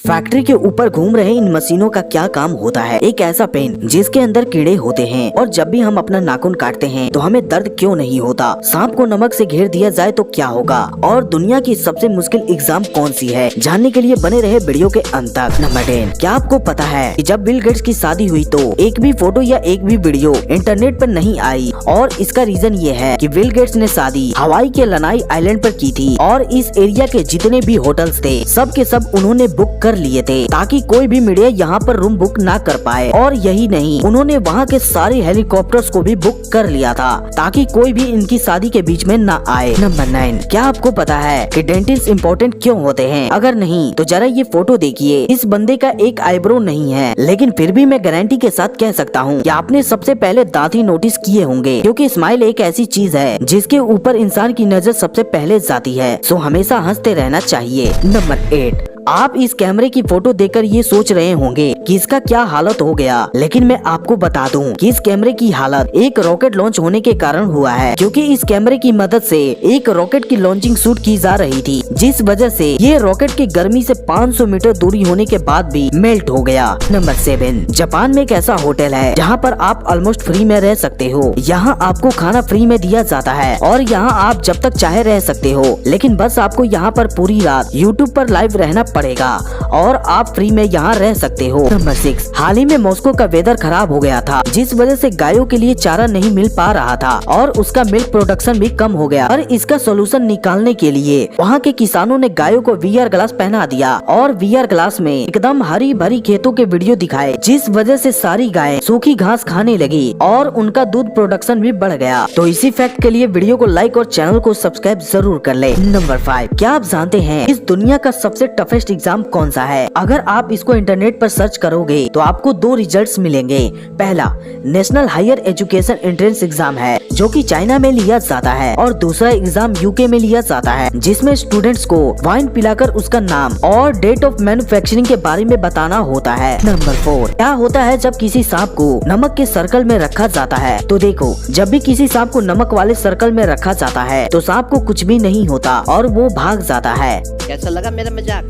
Factory के ऊपर घूम रहे इन मशीनों का क्या काम होता है। एक ऐसा पेन जिसके अंदर कीड़े होते हैं और जब भी हम अपना नाखून काटते हैं तो हमें दर्द क्यों नहीं होता। सांप को नमक से घेर दिया जाए तो क्या होगा और दुनिया की सबसे मुश्किल एग्जाम कौन सी है, जानने के लिए बने रहे वीडियो के अंत तक। नंबर 10, क्या आपको पता है कि जब बिल गेट्स की शादी हुई तो एक भी फोटो या एक भी वीडियो इंटरनेट पर नहीं आई और इसका रीजन ये है कि बिल गेट्स ने शादी हवाई के लनाई आइलैंड पर की थी और इस एरिया के जितने भी होटल्स थे सब के सब उन्होंने बुक कर लिए थे ताकि कोई भी मीडिया यहाँ पर रूम बुक ना कर पाए। और यही नहीं, उन्होंने वहाँ के सारे हेलीकॉप्टर्स को भी बुक कर लिया था ताकि कोई भी इनकी शादी के बीच में ना आए। नंबर 9, क्या आपको पता है कि डेंटिस्ट इम्पोर्टेंट क्यों होते हैं? अगर नहीं तो जरा ये फोटो देखिए। इस बंदे का एक आईब्रो नहीं है, लेकिन फिर भी मैं गारंटी के साथ कह सकता हूँ कि आपने सबसे पहले दांत ही नोटिस किए होंगे, क्योंकि स्माइल एक ऐसी चीज है जिसके ऊपर इंसान की नजर सबसे पहले जाती है। सो हमेशा हंसते रहना चाहिए। नंबर 8, आप इस कैमरे की फोटो देखकर ये सोच रहे होंगे कि इसका क्या हालत हो गया, लेकिन मैं आपको बता दूं कि इस कैमरे की हालत एक रॉकेट लॉन्च होने के कारण हुआ है, क्योंकि इस कैमरे की मदद से एक रॉकेट की लॉन्चिंग शूट की जा रही थी, जिस वजह से ये रॉकेट की गर्मी से 500 मीटर दूरी होने के बाद भी मेल्ट हो गया। नंबर 7, जापान में एक ऐसा होटल है जहाँ पर आप ऑलमोस्ट फ्री में रह सकते हो। यहाँ आपको खाना फ्री में दिया जाता है और यहाँ आप जब तक चाहे रह सकते हो, लेकिन बस आपको यहाँ पर पूरी रात यूट्यूब पर लाइव रहना पड़ेगा और आप फ्री में यहाँ रह सकते हो। नंबर 6, हाल ही में मॉस्को का वेदर खराब हो गया था, जिस वजह से गायों के लिए चारा नहीं मिल पा रहा था और उसका मिल्क प्रोडक्शन भी कम हो गया। और इसका सोल्यूशन निकालने के लिए वहाँ के किसानों ने गायों को VR ग्लास पहना दिया और VR ग्लास में एकदम हरी भरी खेतों के वीडियो दिखाए, जिस वजह से सारी गायें सूखी घास खाने लगी और उनका दूध प्रोडक्शन भी बढ़ गया। तो इसी फैक्ट के लिए वीडियो को लाइक और चैनल को सब्सक्राइब जरूर कर ले। नंबर 5, क्या आप जानते हैं इस दुनिया का सबसे टफेस्ट एग्जाम कौन सा है? अगर आप इसको इंटरनेट पर सर्च करोगे तो आपको 2 रिजल्ट्स मिलेंगे। पहला national higher education entrance exam है, जो कि चाइना में लिया जाता है, और दूसरा एग्जाम यूके में लिया जाता है, जिसमें स्टूडेंट्स को वाइन पिलाकर उसका नाम और डेट ऑफ मैन्युफैक्चरिंग के बारे में बताना होता है। नंबर 4, क्या होता है जब किसी सांप को नमक के सर्कल में रखा जाता है? तो देखो, जब भी किसी सांप को नमक वाले सर्कल में रखा जाता है तो सांप को कुछ भी नहीं होता और वो भाग जाता है। कैसा लगा मेरा मजाक?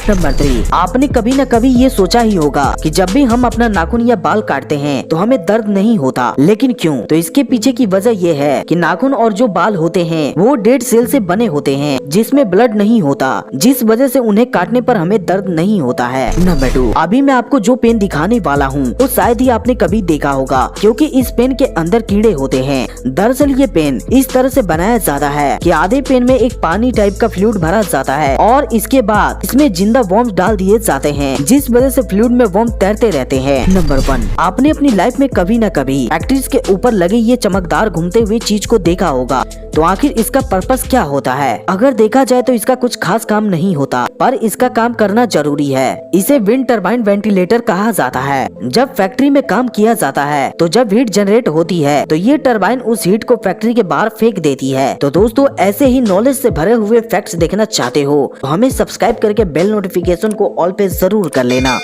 नंबर 3, आपने कभी न कभी ये सोचा ही होगा कि जब भी हम अपना नाखून या बाल काटते हैं तो हमें दर्द नहीं होता, लेकिन क्यों? तो इसके पीछे की वजह ये है कि नाखून और जो बाल होते हैं वो डेड सेल से बने होते हैं, जिसमें ब्लड नहीं होता, जिस वजह से उन्हें काटने पर हमें दर्द नहीं होता है। नंबर 2, अभी मैं आपको जो पेन दिखाने वाला हूँ वो शायद ही आपने कभी देखा होगा, क्योंकि इस पेन के अंदर कीड़े होते हैं। दरअसल ये पेन इस तरह से बनाया जाता है कि आधे पेन में एक पानी टाइप का फ्लूइड भरा जाता है और इसके बाद इसमें जिंदा वर्म्स डाल दिए जाते हैं, जिस वजह से फ्लूइड में वर्म तैरते रहते हैं। नंबर 1, आपने अपनी लाइफ में कभी न कभी फैक्ट्रीज के ऊपर लगे ये चमकदार घूमते हुए चीज को देखा होगा। तो आखिर इसका पर्पस क्या होता है? अगर देखा जाए तो इसका कुछ खास काम नहीं होता, पर इसका काम करना जरूरी है। इसे विंड टर्बाइन वेंटिलेटर कहा जाता है। जब फैक्ट्री में काम किया जाता है तो जब हीट जनरेट होती है तो ये टर्बाइन उस हीट को फैक्ट्री के बाहर फेंक देती है। तो दोस्तों, ऐसे ही नॉलेज से भरे हुए फैक्ट्स देखना चाहते हो तो हमें सब्सक्राइब करके बेल नोटिफिकेशन को ऑल पे जरूर कर लेना।